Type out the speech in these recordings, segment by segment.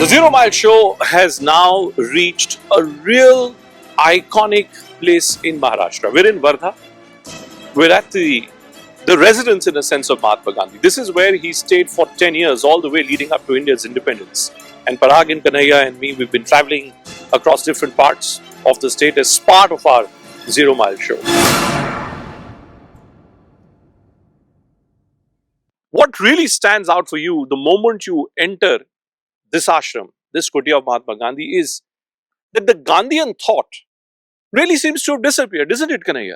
The Zero Mile Show has now reached a real iconic place in Maharashtra. We're in Wardha. We're at the residence, in a sense, of Mahatma Gandhi. This is where he stayed for 10 years, all the way leading up to India's independence. And Parag and Kanhaiya and me, we've been traveling across different parts of the state as part of our Zero Mile Show. What really stands out for you the moment you enter this ashram, this kutia of Mahatma Gandhi, is that the Gandhian thought really seems to have disappeared, isn't it, Kanhaiya?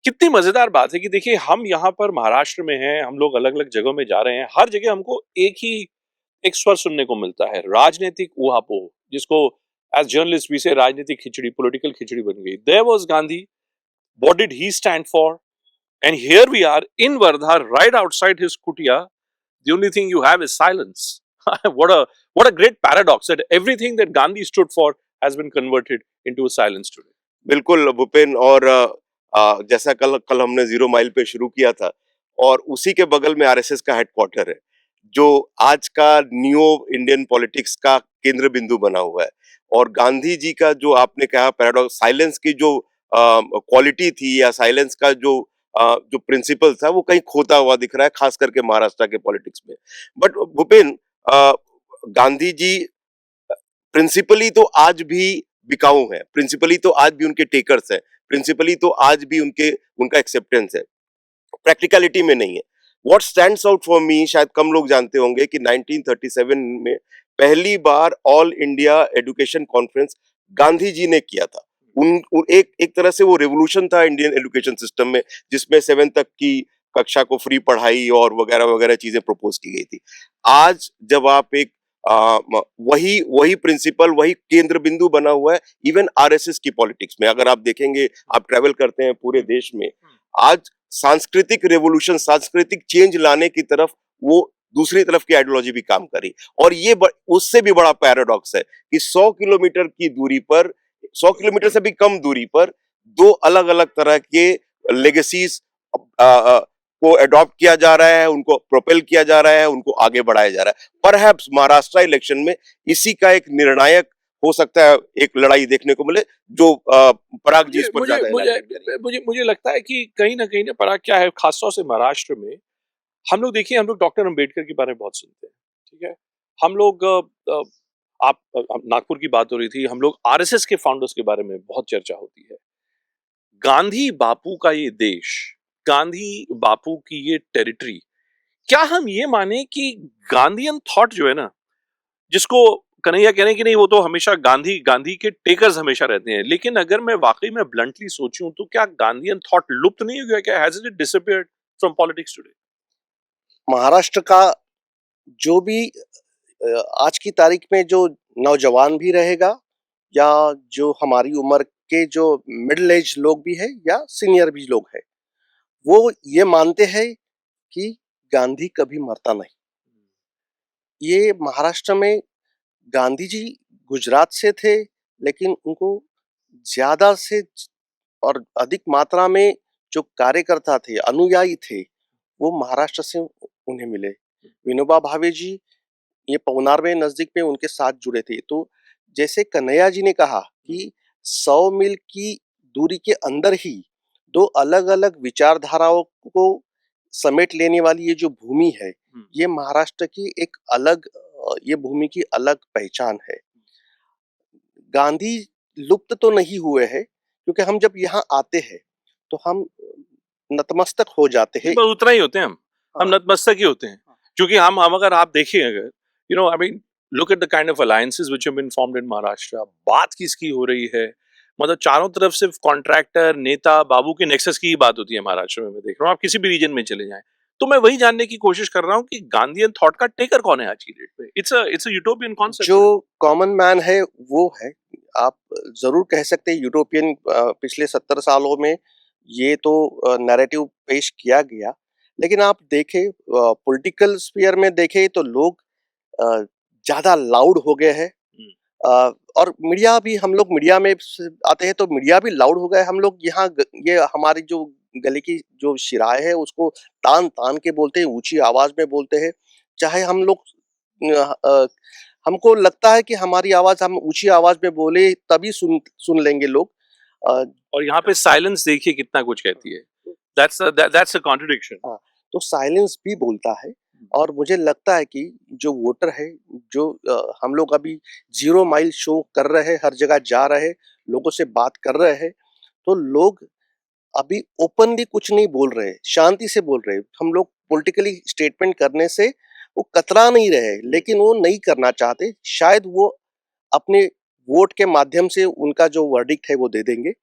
कितनी मजेदार बात है कि देखिए हम यहाँ पर महाराष्ट्र में हैं, हम लोग अलग अलग जगहों में जा रहे हैं, हर जगह हमको एक स्वर सुनने को मिलता है, राजनीतिक ऊहापोह, जिसको एज जर्नलिस्ट वी से राजनीतिक खिचड़ी, पॉलिटिकल खिचड़ी बन गई. There was Gandhi. What did he stand for? And here we are in Wardha, right outside his kutia. The only thing you have is silence. what a great paradox that everything that Gandhi stood for has been converted into a silence today. बिल्कुल भूपेन. और जैसा कल हमने zero mile पे शुरू किया था, और उसी के बगल में आरएसएस का हेडक्वार्टर है, जो आज का न्यू इंडियन पॉलिटिक्स का केंद्र बिंदु बना हुआ है. और गांधी जी का जो आपने कहा पैराडॉक्स, साइलेंस की जो क्वालिटी थी या साइलेंस का जो प्रिंसिपल था, वो कहीं खोता हुआ दिख रहा है, खास करके महाराष्ट्र के पॉलिटिक्स में. बट भूपेन, गांधी जी प्रिंसिपली तो आज भी बिकाऊ है, प्रिंसिपली तो आज भी उनके टेकर्स है, प्रिंसिपली तो आज भी उनका एक्सेप्टेंस है, प्रैक्टिकलिटी में नहीं है. What stands out for me, शायद कम लोग जानते होंगे कि 1937 में पहली बार all India education conference Gandhi ji ने किया था. एक तरह से वो रेवोल्यूशन था इंडियन एजुकेशन सिस्टम में, जिसमें 7th तक की कक्षा को फ्री पढ़ाई और वगैरह वगैरह चीजें प्रपोज की गई थी. आज जब आप एक वही प्रिंसिपल, वही केंद्र बिंदु बना हुआ है इवन आरएसएस की पॉलिटिक्स में. अगर आप देखेंगे, आप ट्रैवल करते हैं पूरे देश में, आज सांस्कृतिक रेवोल्यूशन, सांस्कृतिक चेंज लाने की तरफ वो दूसरी तरफ की आइडियोलॉजी भी काम करी. और ये उससे भी बड़ा पैराडॉक्स है कि 100 किलोमीटर की दूरी पर, 100 किलोमीटर से भी कम दूरी पर, दो अलग अलग तरह के लेगेसीज को अडॉप्ट किया जा रहा है, उनको प्रोपेल किया जा रहा है, उनको आगे बढ़ाया जा रहा है. परहैप्स महाराष्ट्र इलेक्शन में इसी का एक निर्णायक हो सकता है, एक लड़ाई देखने को मिले जो पराग जी इस पर मुझे लगता है कि कहीं ना पराग क्या है, खासतौर से महाराष्ट्र में हम लोग देखिए, हम लोग डॉक्टर अंबेडकर के बारे में बहुत सुनते हैं, ठीक है. हम लोग आप नागपुर की बात हो रही थी, हम लोग आरएसएस के फाउंडर्स के बारे में बहुत चर्चा होती है. गांधी बापू का ये देश, गांधी बापू की ये टेरिटरी, क्या हम ये माने कि गांधीयन थॉट जो है ना, जिसको कन्हैया कह रहे हैं कि नहीं वो तो हमेशा गांधी के टेकर्स हमेशा रहते हैं, लेकिन अगर मैं वाकई में ब्लंटली सोचूं तो क्या गांधीयन थॉट लुप्त नहीं हो गया? क्या has it disappeared from politics today? Maharashtra का जो भी आज की तारीख में जो नौजवान भी रहेगा, या जो हमारी उम्र के जो मिडिल एज लोग भी है या सीनियर भी लोग है, वो ये मानते हैं कि गांधी कभी मरता नहीं. ये महाराष्ट्र में गांधी जी गुजरात से थे, लेकिन उनको ज्यादा से और अधिक मात्रा में जो कार्यकर्ता थे, अनुयायी थे, वो महाराष्ट्र से उन्हें मिले. विनोबा भावे जी ये पवनार में नजदीक में उनके साथ जुड़े थे. तो जैसे कन्हैया जी ने कहा कि 100 मील की दूरी के अंदर ही दो अलग अलग विचारधाराओं को समेट लेने वाली ये जो भूमि है, ये महाराष्ट्र की एक अलग, ये भूमि की अलग पहचान है. गांधी लुप्त तो नहीं हुए हैं, क्योंकि हम जब यहाँ आते हैं तो हम नतमस्तक हो जाते हैं. उतना ही होते हैं हम नतमस्तक ही होते हैं, क्योंकि हम अगर आप देखिए, अगर you know, I mean, look at the kind of alliances which have been formed in Maharashtra. बात किसकी हो रही है? मतलब चारों तरफ सिर्फ कॉन्ट्रैक्टर, नेता, बाबू के नेक्सस की ही बात होती है महाराष्ट्र में. मैं देख रहा हूँ, आप किसी भी रीजन में चले जाएं, तो मैं वही जानने की कोशिश कर रहा हूँ कि गांधीयन थॉट का टेकर कौन है आज की डेट में. It's a utopian concept. जो कॉमन मैन है वो है, आप जरूर कह सकते हैं यूरोपियन. पिछले 70 सालों में ये तो नैरेटिव पेश किया गया, लेकिन आप देखें पॉलिटिकल स्फीयर में देखें तो लोग ज्यादा लाउड हो गए हैं. और मीडिया भी, हम लोग मीडिया में आते हैं तो मीडिया भी लाउड हो गए. हम लोग यहाँ ये हमारी जो गले की जो शिराए है उसको तान तान के बोलते हैं, ऊंची आवाज में बोलते हैं. चाहे हम लोग हमको लगता है कि हमारी आवाज हम ऊंची आवाज में बोले तभी सुन लेंगे लोग। और यहाँ पे साइलेंस देखिए कितना कुछ कहती है। That's a contradiction. हाँ, तो साइलेंस भी बोलता है। और मुझे लगता है कि जो वोटर है, जो हम लोग अभी 0 माइल शो कर रहे हैं, हर जगह जा रहे हैं, लोगों से बात कर रहे हैं, तो लोग अभी ओपनली कुछ नहीं बोल रहे, शांति से बोल रहे। हम लोग पॉलिटिकली स्टेटमेंट करने से वो कतरा नहीं रहे, लेकिन वो नहीं करना चाहते। शायद वो अपने वोट के माध्यम से उनका जो वर्डिक्ट है वो दे देंगे।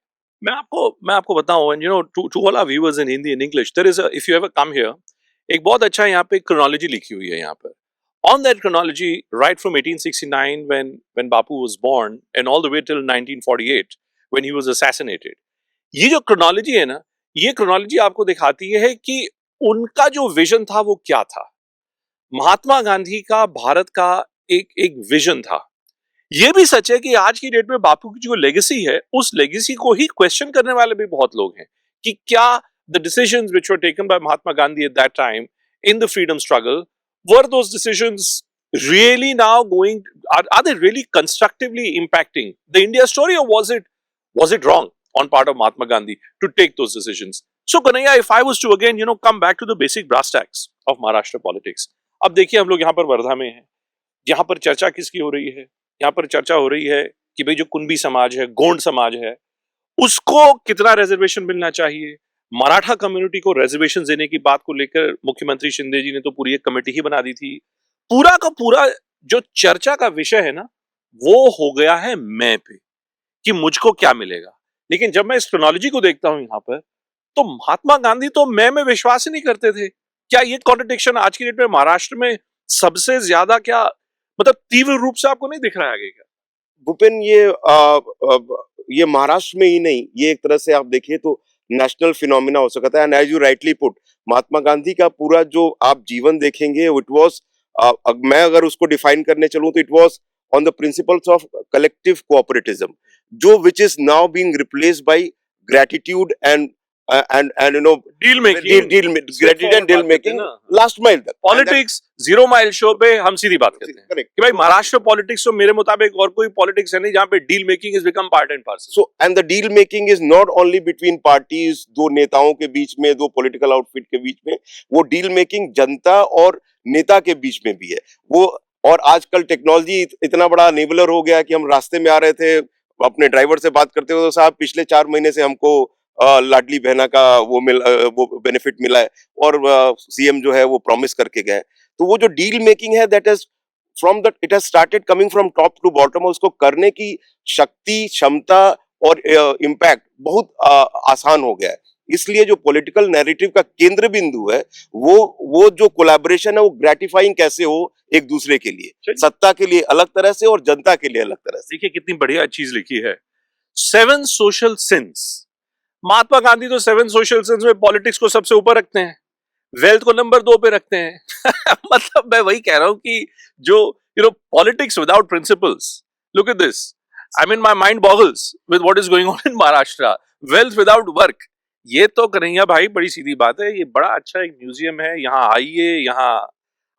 मैं आपको बताऊं, and you know, to all our viewers in Hindi and English, there is if you ever come here, एक बहुत अच्छा यहाँ पे क्रोनोलॉजी लिखी हुई है यहाँ पर। On that chronology, right from 1869 when Bapu was born and all the way till 1948 when he was assassinated, ये जो क्रोनोलॉजी है ना, ये क्रोनोलॉजी आपको दिखाती है कि उनका जो विजन था वो क्या था। महात्मा गांधी का भारत का एक विजन था। ये भी सच है कि आज की डेट में बापू की जो लेगेसी है, उस लेगेसी को ही क्वेश्चन करने वाले भी बहुत लोग हैं कि क्या the decisions which were taken by Mahatma Gandhi at that time in the freedom struggle, were those decisions really now going, are they really constructively impacting the India story, or was it wrong on part of Mahatma Gandhi to take those decisions? So Kanhaiya, if I was to again come back to the basic brass tacks of Maharashtra politics, अब देखिए हम लोग यहाँ पर वर्धा में हैं, यहाँ पर चर्चा किसकी हो रही है? यहाँ पर चर्चा हो रही है कि भाई जो कुंभी समाज है, गोंड समाज है, उसको कितना रिजर्वेशन मिलना चाहिए। मराठा कम्युनिटी को रिजर्वेशन देने की बात को लेकर मुख्यमंत्री शिंदे जी ने तो पूरी एक कमेटी ही बना दी थी। पूरा का पूरा जो चर्चा का विषय है ना, वो हो गया है मैं पे, कि मुझको क्या मिलेगा। लेकिन जब मैं इस क्रोनोलॉजी को देखता हूं यहाँ पर, तो महात्मा गांधी तो मैं में विश्वास ही नहीं करते थे। क्या ये कॉन्ट्रडिक्शन आज की डेट में महाराष्ट्र में सबसे ज्यादा क्या मतलब तीव्र रूप से आपको नहीं दिख रहा है आगे? क्या भूपेन, ये महाराष्ट्र में ही नहीं, ये एक तरह से आप देखिए तो नेशनल फिनोमिना हो सकता है। And as you rightly put, Mahatma Gandhi का पूरा जो आप जीवन देखेंगे, इट वाज, मैं अगर उसको डिफाइन करने चलूं तो it was on the principles of collective cooperatism, जो which is now being replaced by gratitude and deal making, gratitude and deal making last mile तक। पॉलिटिक्स 0 माइल शो पे हम सीधी बात करते हैं कि भाई महाराष्ट्र पॉलिटिक्स तो मेरे मुताबिक और कोई पॉलिटिक्स है नहीं जहां पे deal making is become part and parcel. So and the deal making is not only between parties, दो नेताओं के बीच में, दो पॉलिटिकल आउटफिट के बीच में, वो डील मेकिंग जनता और नेता के बीच में भी है वो। और आजकल टेक्नोलॉजी इतना बड़ा एनेबलर हो गया कि हम रास्ते में आ रहे थे, अपने ड्राइवर से बात करते हुए, तो साहब पिछले 4 महीने से हमको लाडली बहना का वो बेनिफिट मिला है, और सीएम जो है वो प्रॉमिस करके गए। तो वो जो डील मेकिंग है, that is from the it has started coming from top to bottom. उसको करने की शक्ति, क्षमता और इम्पैक्ट बहुत आसान हो गया है। इसलिए जो पॉलिटिकल नैरेटिव का केंद्र बिंदु है, वो जो कोलैबोरेशन है, वो ग्रेटिफाइंग कैसे हो एक दूसरे के लिए, सत्ता के लिए अलग तरह से और जनता के लिए अलग तरह से। देखिए कितनी बढ़िया चीज लिखी है, 7 सोशल सिंस। महात्मा गांधी तो 7 सोशल सिंस में पॉलिटिक्स को सबसे ऊपर रखते हैं, वेल्थ को नंबर 2 पे रखते हैं। मतलब मैं वही कह रहा हूं कि जो politics without principles, look at this, I mean my mind boggles with what is going on in Maharashtra. Wealth without work, ये तो कन्हैया भाई बड़ी सीधी बात है। ये बड़ा अच्छा एक म्यूजियम है, यहाँ आइए, यहाँ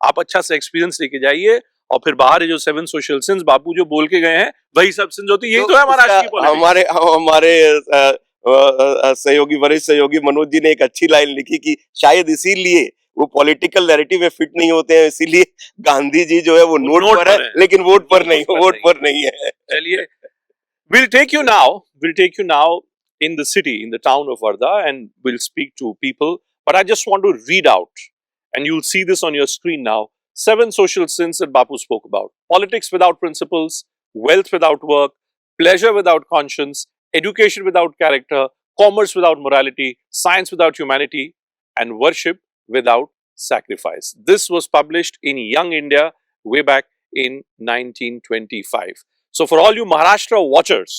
आप अच्छा से एक्सपीरियंस लेके जाइए, और फिर बाहर ये जो 7 सोशल सिंस बापू जो बोल के गए हैं, वही सब सिंस होती है। यही तो है महाराष्ट्र की पॉलिटिक्स। हमारे सहयोगी, वरिष्ठ सहयोगी मनोज जी ने एक अच्छी लाइन लिखी कि शायद इसीलिए वो पॉलिटिकल नैरेटिव में फिट नहीं होते हैं, इसीलिए गांधी जी जो है वो नोट पर है, लेकिन वोट पर नहीं है। चलिए, we'll take you now in the city, in the town of Varda, and we'll speak to people. But I just want to read out, and you'll see this on your screen now, 7 social sins that Bapu spoke about: politics without principles, wealth without work, pleasure without conscience, education without character, commerce without morality, science without humanity, and worship without sacrifice. This was published in Young India way back in 1925. So for all you Maharashtra watchers,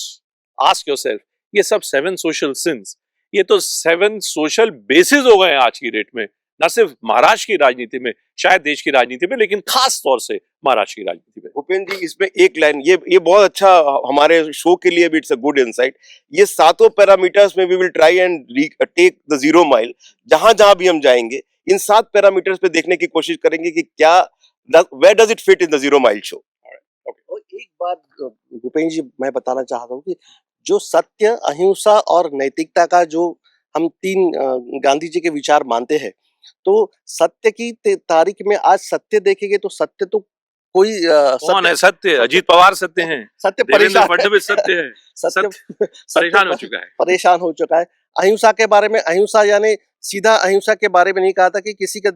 ask yourself, ये सब 7 social since, ये तो 7 social basis हो गए हैं आज की date में, न सिर्फ महाराष्ट्र की राजनीति में, शायद देश की राजनीति में, लेकिन खास तौर से महाराष्ट्र की राजनीति में। भूपेन जी, इसमें एक लाइन, ये बहुत अच्छा हमारे शो के लिए भी इट्स अ गुड इनसाइट। ये 7 पैरामीटर्स में we will try and take the 0 mile. जहां जहां भी हम जाएंगे, इन 7 पैरामीटर्स पे देखने की कोशिश करेंगे कि क्या, where does it fit in the 0 mile show. एक बात भूपेंद्र जी मैं बताना चाहता हूँ कि जो सत्य, अहिंसा और नैतिकता का जो हम तीन गांधी जी के विचार मानते हैं, तो सत्य की तारीख में आज सत्य देखेंगे तो सत्य तो कोई कौन है सत्य? अजीत पवार सत्य हैं, सत्य देवेंद्र परेशान फडणवीस सत्य है, सत्य परेशान हो चुका है। परेशान हो चुका है। अहिंसा के बारे में, अहिंसा यानी सीधा अहिंसा के बारे में नहीं कहा था कि किसी का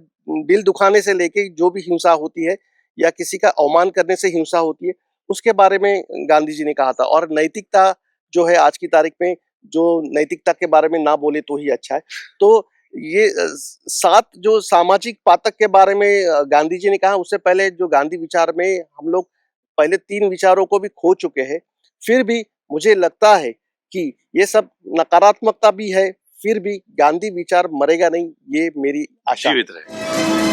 दिल दुखाने से लेके जो भी हिंसा होती है या किसी का अवमान करने से हिंसा होती है, उसके बारे में गांधी जी ने कहा था। और नैतिकता जो है आज की तारीख में, जो नैतिकता के बारे में ना बोले तो ही अच्छा है। तो ये 7 जो सामाजिक पातक के बारे में गांधी जी ने कहा, उससे पहले जो गांधी विचार में हम लोग पहले 3 विचारों को भी खो चुके हैं। फिर भी मुझे लगता है कि ये सब नकारात्मकता भी है, फिर भी गांधी विचार मरेगा नहीं, ये मेरी आशा है। जीवित रहे।